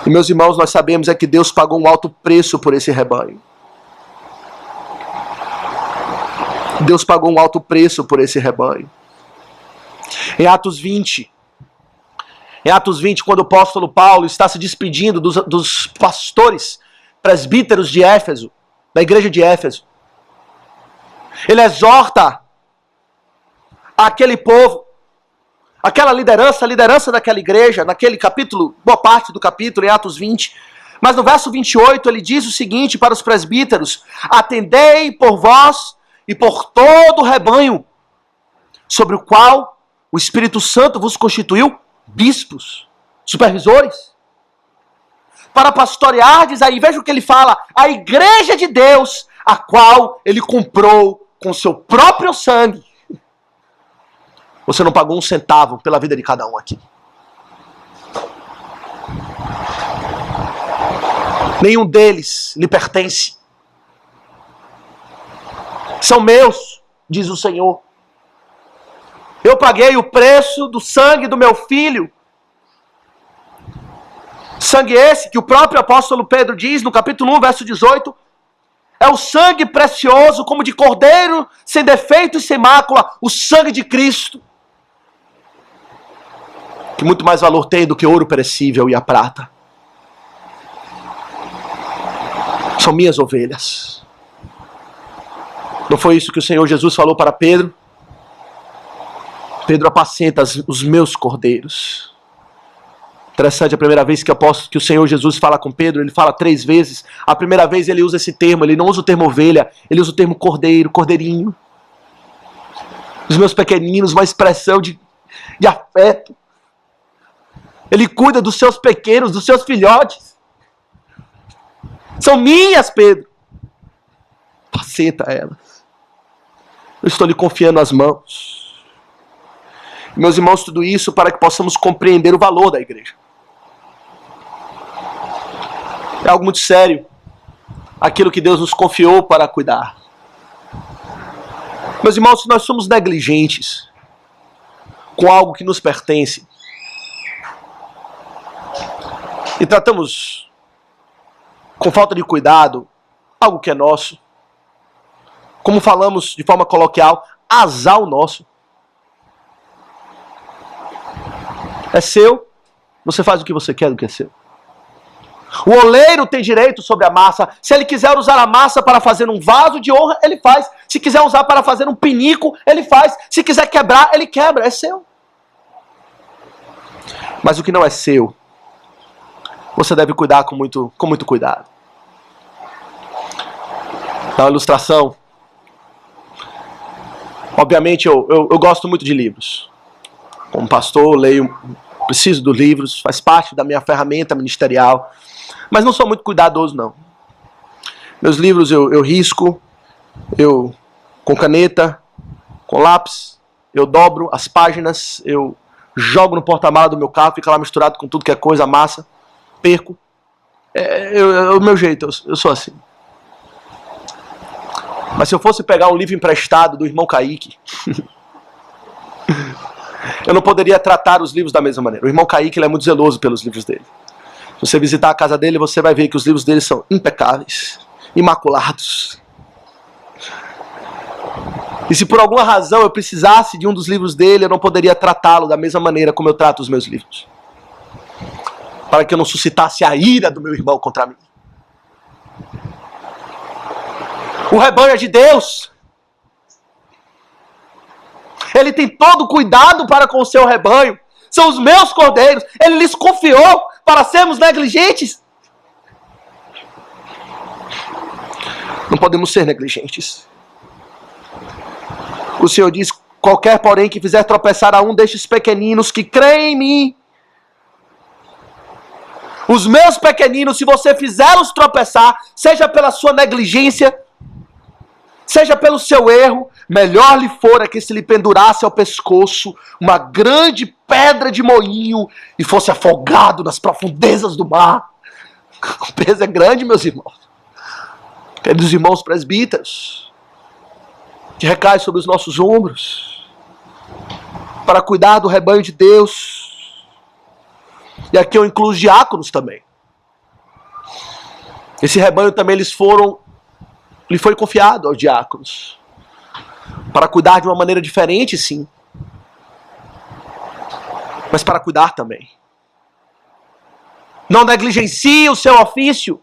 E meus irmãos, nós sabemos que Deus pagou um alto preço por esse rebanho. Deus pagou um alto preço por esse rebanho. Em Atos 20, quando o apóstolo Paulo está se despedindo dos pastores, presbíteros de Éfeso, da igreja de Éfeso, ele exorta aquele povo, aquela liderança, a liderança daquela igreja, naquele capítulo, boa parte do capítulo, em Atos 20, mas no verso 28 ele diz o seguinte para os presbíteros, atendei por vós e por todo o rebanho, sobre o qual o Espírito Santo vos constituiu bispos, supervisores, para pastoreardes aí, veja o que ele fala, a igreja de Deus, a qual ele comprou com seu próprio sangue. Você não pagou um centavo pela vida de cada um aqui. Nenhum deles lhe pertence. São meus, diz o Senhor. Eu paguei o preço do sangue do meu filho. Sangue esse que o próprio apóstolo Pedro diz no capítulo 1, verso 18, É o sangue precioso, como de cordeiro, sem defeito e sem mácula, o sangue de Cristo, que muito mais valor tem do que ouro perecível e a prata. São minhas ovelhas. Não foi isso que o Senhor Jesus falou para Pedro? Pedro, apacenta os meus cordeiros. Interessante, a primeira vez que o Senhor Jesus fala com Pedro, ele fala 3 vezes. A primeira vez ele usa esse termo, ele não usa o termo ovelha, ele usa o termo cordeiro, cordeirinho. Os meus pequeninos, uma expressão de afeto. Ele cuida dos seus pequenos, dos seus filhotes. São minhas, Pedro. Apacenta elas. Eu estou lhe confiando as mãos. Meus irmãos, tudo isso para que possamos compreender o valor da igreja. É algo muito sério. Aquilo que Deus nos confiou para cuidar. Meus irmãos, se nós somos negligentes com algo que nos pertence e tratamos com falta de cuidado algo que é nosso, como falamos de forma coloquial, azar o nosso. É seu, você faz o que você quer do que é seu. O oleiro tem direito sobre a massa. Se ele quiser usar a massa para fazer um vaso de honra, ele faz. Se quiser usar para fazer um pinico, ele faz. Se quiser quebrar, ele quebra. É seu. Mas o que não é seu, você deve cuidar com muito cuidado. Dá uma ilustração. Obviamente eu gosto muito de livros. Como pastor, leio, preciso dos livros, faz parte da minha ferramenta ministerial. Mas não sou muito cuidadoso, não. Meus livros eu risco, com caneta, com lápis, eu dobro as páginas, eu jogo no porta-mala do meu carro, fica lá misturado com tudo que é coisa, massa, perco. É o meu jeito, eu sou assim. Mas se eu fosse pegar um livro emprestado do irmão Kaique, eu não poderia tratar os livros da mesma maneira. O irmão Kaique, ele é muito zeloso pelos livros dele. Se você visitar a casa dele, você vai ver que os livros dele são impecáveis, imaculados. E se por alguma razão eu precisasse de um dos livros dele, eu não poderia tratá-lo da mesma maneira como eu trato os meus livros. Para que eu não suscitasse a ira do meu irmão contra mim. O rebanho é de Deus. Ele tem todo o cuidado para com o seu rebanho. São os meus cordeiros. Ele lhes confiou para sermos negligentes. Não podemos ser negligentes. O Senhor diz: qualquer, porém, que fizer tropeçar a um destes pequeninos que creem em mim. Os meus pequeninos, se você fizê-los tropeçar, seja pela sua negligência, seja pelo seu erro, melhor lhe fora que se lhe pendurasse ao pescoço uma grande pedra de moinho e fosse afogado nas profundezas do mar. O peso é grande, meus irmãos. Queridos irmãos presbíteros, que recai sobre os nossos ombros, para cuidar do rebanho de Deus. E aqui eu incluo os diáconos também. Esse rebanho também lhe foi confiado aos diáconos, para cuidar de uma maneira diferente, sim, mas para cuidar também. Não negligencie o seu ofício,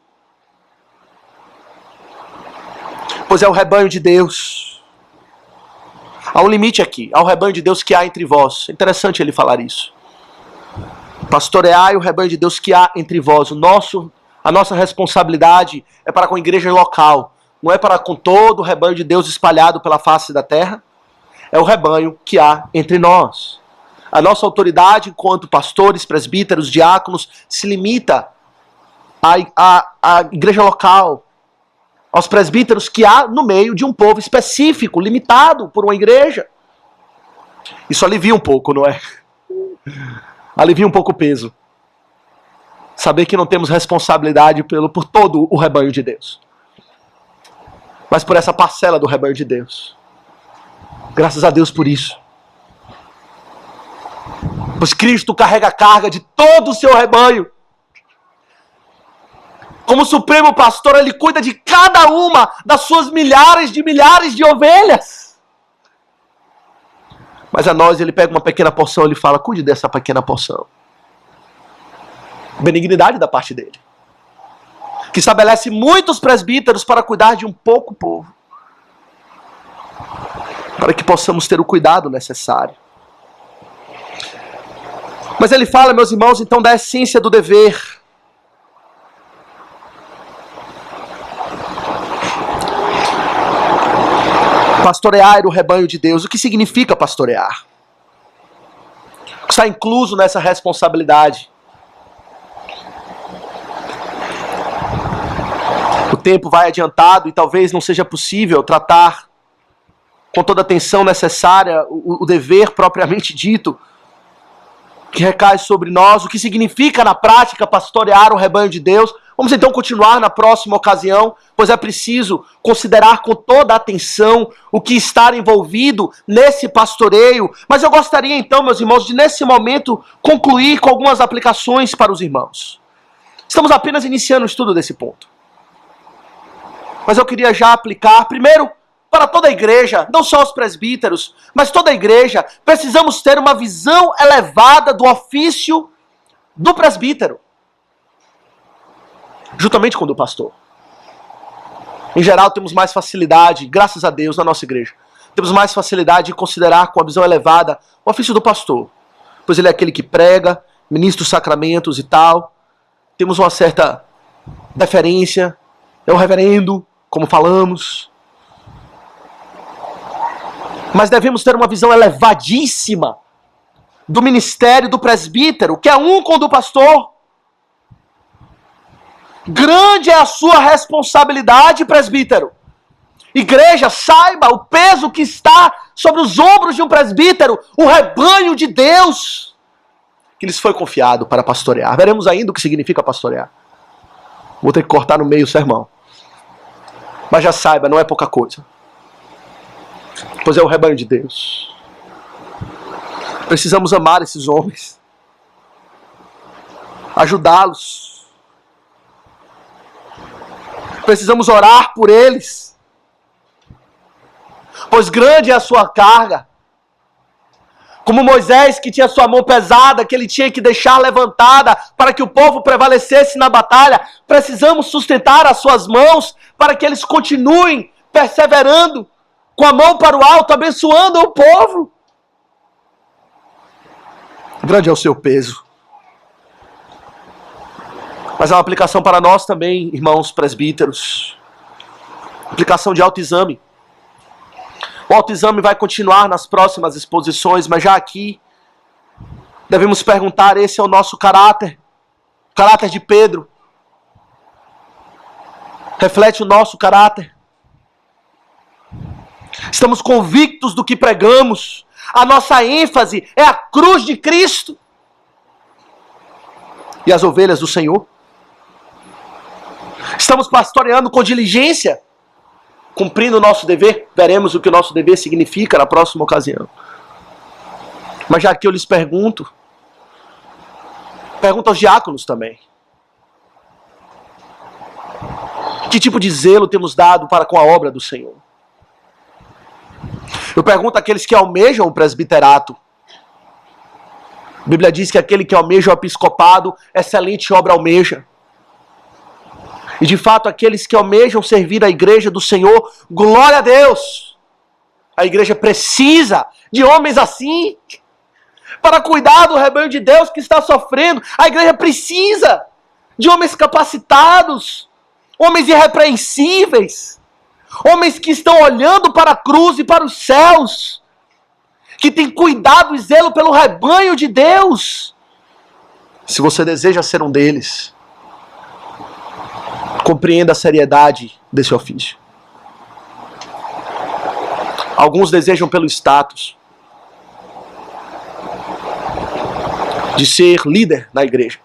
pois é o rebanho de Deus. Há um limite aqui, há o rebanho de Deus que há entre vós. É interessante ele falar isso. Pastoreai o rebanho de Deus que há entre vós. A nossa responsabilidade é para com a igreja local. Não é para com todo o rebanho de Deus espalhado pela face da terra. É o rebanho que há entre nós. A nossa autoridade enquanto pastores, presbíteros, diáconos se limita à igreja local, aos presbíteros que há no meio de um povo específico, limitado por uma igreja. Isso alivia um pouco, não é? Alivia um pouco o peso. Saber que não temos responsabilidade por todo o rebanho de Deus, mas por essa parcela do rebanho de Deus. Graças a Deus por isso. Pois Cristo carrega a carga de todo o seu rebanho. Como supremo pastor, ele cuida de cada uma das suas milhares de ovelhas. Mas a nós ele pega uma pequena porção e ele fala, cuide dessa pequena porção. Benignidade da parte dele. Que estabelece muitos presbíteros para cuidar de um pouco povo. Para que possamos ter o cuidado necessário. Mas ele fala, meus irmãos, então da essência do dever. Pastorear o rebanho de Deus. O que significa pastorear? O que está incluso nessa responsabilidade? O tempo vai adiantado e talvez não seja possível tratar com toda a atenção necessária o dever propriamente dito que recai sobre nós, o que significa na prática pastorear o rebanho de Deus. Vamos então continuar na próxima ocasião, pois é preciso considerar com toda a atenção o que está envolvido nesse pastoreio. Mas eu gostaria então, meus irmãos, de nesse momento concluir com algumas aplicações para os irmãos. Estamos apenas iniciando o estudo desse ponto. Mas eu queria já aplicar, primeiro, para toda a igreja, não só os presbíteros, mas toda a igreja, precisamos ter uma visão elevada do ofício do presbítero, juntamente com o do pastor. Em geral, temos mais facilidade, graças a Deus, na nossa igreja, temos mais facilidade de considerar com a visão elevada o ofício do pastor, pois ele é aquele que prega, ministra os sacramentos e tal, temos uma certa deferência, é o reverendo, como falamos. Mas devemos ter uma visão elevadíssima do ministério do presbítero, que é um com o do pastor. Grande é a sua responsabilidade, presbítero. Igreja, saiba o peso que está sobre os ombros de um presbítero, o rebanho de Deus, que lhes foi confiado para pastorear. Veremos ainda o que significa pastorear. Vou ter que cortar no meio o sermão. Mas já saiba, não é pouca coisa. Pois é o rebanho de Deus. Precisamos amar esses homens. Ajudá-los. Precisamos orar por eles. Pois grande é a sua carga. Como Moisés, que tinha sua mão pesada, que ele tinha que deixar levantada para que o povo prevalecesse na batalha, precisamos sustentar as suas mãos para que eles continuem perseverando com a mão para o alto, abençoando o povo. Grande é o seu peso. Mas há uma aplicação para nós também, irmãos presbíteros. Aplicação de autoexame. O autoexame vai continuar nas próximas exposições, mas já aqui devemos perguntar, esse é o nosso caráter? O caráter de Pedro? Reflete o nosso caráter? Estamos convictos do que pregamos? A nossa ênfase é a cruz de Cristo e as ovelhas do Senhor? Estamos pastoreando com diligência? Cumprindo o nosso dever? Veremos o que o nosso dever significa na próxima ocasião. Mas já que eu lhes pergunto aos diáconos também. Que tipo de zelo temos dado para com a obra do Senhor? Eu pergunto àqueles que almejam o presbiterato. A Bíblia diz que aquele que almeja o episcopado, excelente obra almeja. E de fato, aqueles que almejam servir a igreja do Senhor, glória a Deus! A igreja precisa de homens assim, para cuidar do rebanho de Deus que está sofrendo. A igreja precisa de homens capacitados, homens irrepreensíveis, homens que estão olhando para a cruz e para os céus, que têm cuidado e zelo pelo rebanho de Deus. Se você deseja ser um deles, compreenda a seriedade desse ofício. Alguns desejam pelo status de ser líder na igreja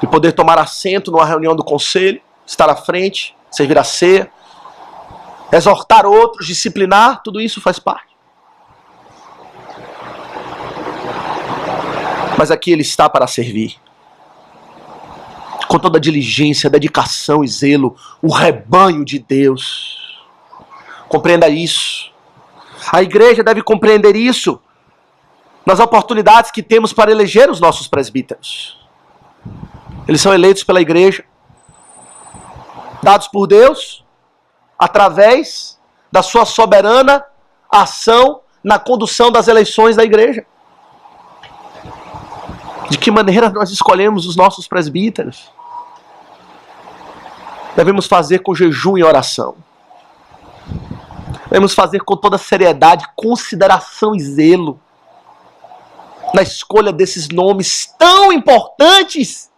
e poder tomar assento numa reunião do conselho, estar à frente, servir a ceia, exortar outros, disciplinar, tudo isso faz parte. Mas aqui ele está para servir. com toda diligência, dedicação e zelo, o rebanho de Deus. Compreenda isso. A igreja deve compreender isso nas oportunidades que temos para eleger os nossos presbíteros. Eles são eleitos pela igreja, dados por Deus, através da sua soberana ação na condução das eleições da igreja. De que maneira nós escolhemos os nossos presbíteros? Devemos fazer com jejum e oração. Devemos fazer com toda seriedade, consideração e zelo na escolha desses nomes tão importantes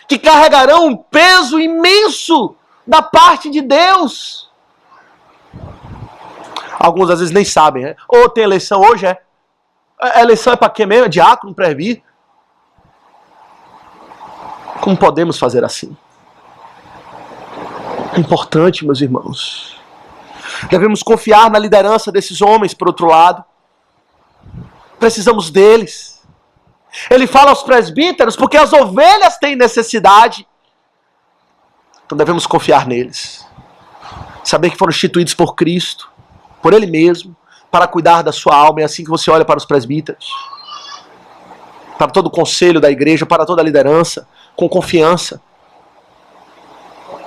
que carregarão um peso imenso da parte de Deus. Alguns às vezes nem sabem, né? Ou tem eleição hoje, é? A eleição é para quê mesmo? Diácono, presbítero? Como podemos fazer assim? É importante, meus irmãos. Devemos confiar na liderança desses homens, por outro lado. Precisamos deles. Ele fala aos presbíteros porque as ovelhas têm necessidade. Então devemos confiar neles. Saber que foram instituídos por Cristo, por Ele mesmo, para cuidar da sua alma. É assim que você olha para os presbíteros, para todo o conselho da igreja, para toda a liderança, com confiança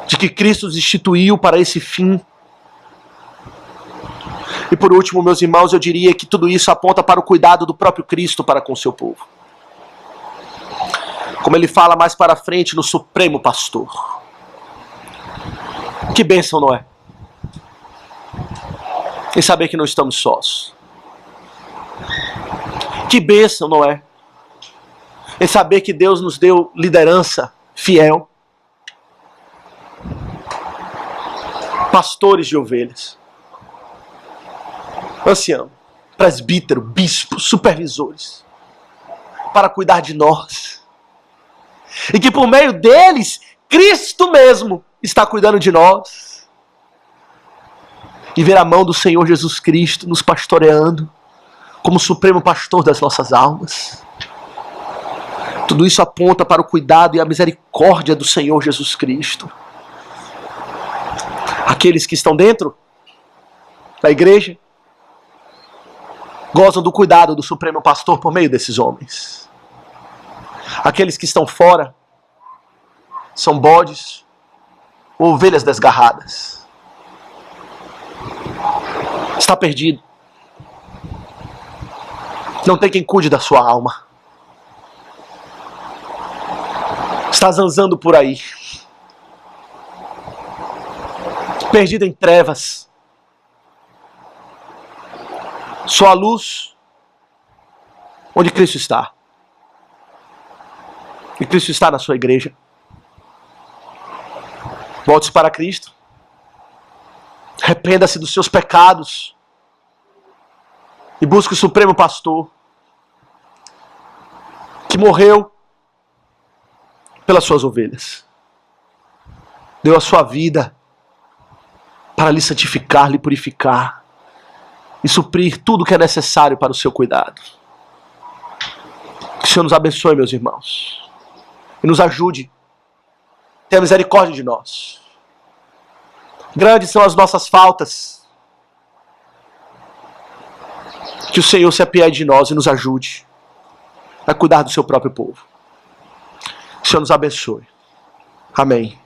de que Cristo os instituiu para esse fim. E por último, meus irmãos, eu diria que tudo isso aponta para o cuidado do próprio Cristo para com o seu povo. Como ele fala mais para frente no Supremo Pastor. Que bênção, não é? Em saber que não estamos sós. Que bênção, não é? Em saber que Deus nos deu liderança fiel. Pastores de ovelhas. Ancião, presbítero, bispo, supervisores. Para cuidar de nós. E que por meio deles, Cristo mesmo está cuidando de nós. E ver a mão do Senhor Jesus Cristo nos pastoreando como supremo pastor das nossas almas. Tudo isso aponta para o cuidado e a misericórdia do Senhor Jesus Cristo. Aqueles que estão dentro da igreja gozam do cuidado do supremo pastor por meio desses homens. Aqueles que estão fora são bodes ou ovelhas desgarradas. Está perdido. Não tem quem cuide da sua alma. Está zanzando por aí. Perdido em trevas. Só a luz onde Cristo está. E Cristo está na sua igreja. Volte-se para Cristo. Arrependa-se dos seus pecados. E busque o Supremo Pastor. Que morreu pelas suas ovelhas. Deu a sua vida para lhe santificar, lhe purificar. E suprir tudo que é necessário para o seu cuidado. Que o Senhor nos abençoe, meus irmãos. E nos ajude. Tenha misericórdia de nós. Grandes são as nossas faltas. Que o Senhor se apiede de nós e nos ajude a cuidar do seu próprio povo. Que o Senhor nos abençoe. Amém.